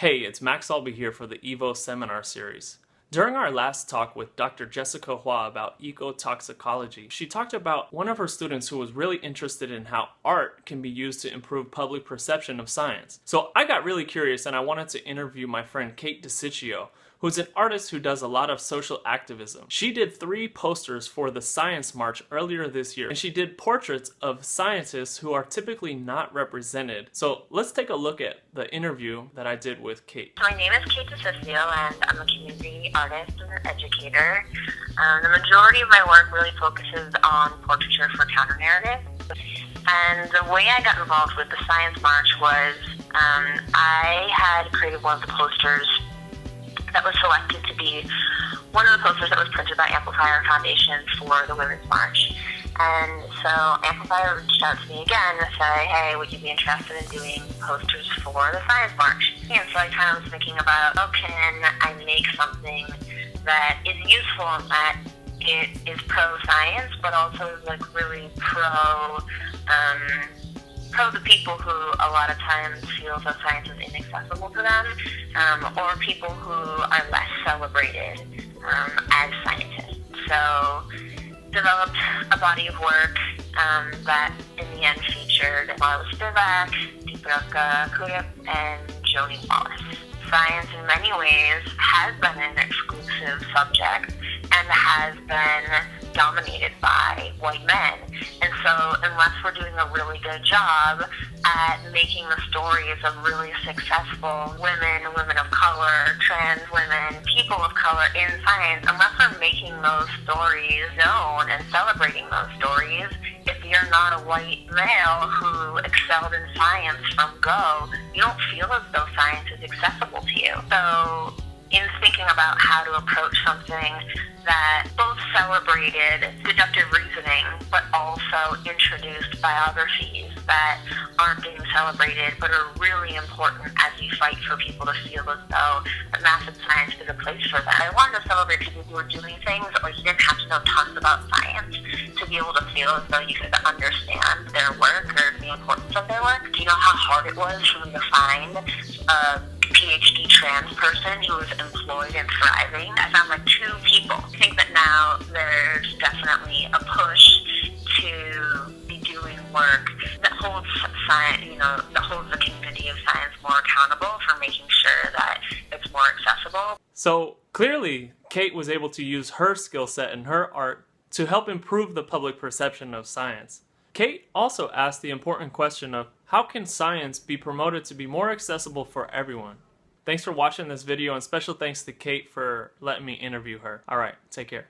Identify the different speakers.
Speaker 1: Hey, it's Max Alby here for the EVO seminar series. During our last talk with Dr. Jessica Hua about ecotoxicology, she talked about one of her students who was really interested in how art can be used to improve public perception of science. So I got really curious and I wanted to interview my friend Kate Deciccio, who's an artist who does a lot of social activism. She did 3 posters for the Science March earlier this year, and she did portraits of scientists who are typically not represented. So let's take a look at the interview that I did with Kate.
Speaker 2: My name is Kate Deciccio, and I'm a community artist and an educator. The majority of my work really focuses on portraiture for counter-narrative. And the way I got involved with the Science March was I had created one of the posters that was selected to be one of the posters that was printed by Amplifier Foundation for the Women's March. And so Amplifier reached out to me again to say, hey, would you be interested in doing posters for the Science March? And so I kind of was thinking about, how can I make something that is useful and that it is pro-science, but also is like really pro the people who a lot of times feel that science is inaccessible to them, or people who are less celebrated as scientists. So developed a body of work that in the end featured Marla Spivak, Deepak Kudip, and Joni Wallace. Science in many ways has been an exclusive subject and has been dominated by white men. And so unless we're doing a really good job at making the stories of really successful women, women of color, trans women, people of color in science, unless we're making those stories known and celebrating those stories, if you're not a white male who excelled in science from go, you don't feel as though science is accessible to you. So in thinking about how to approach something that both celebrated deductive reasoning, but also introduced biographies that aren't being celebrated, but are really important as you fight for people to feel as though math and science is a place for them. I wanted to celebrate people who were doing things, or you didn't have to know tons about science to be able to feel as though you could understand their work or the importance of their work. Do you know how hard it was for me to find a PhD trans person who was employed and thriving? I found like 2 people. I think that now there's definitely a push to be doing work that holds science, that holds the community of science more accountable for making sure that it's more accessible.
Speaker 1: So clearly, Kate was able to use her skill set and her art to help improve the public perception of science. Kate also asked the important question of how can science be promoted to be more accessible for everyone? Thanks for watching this video, and special thanks to Kate for letting me interview her. Alright, take care.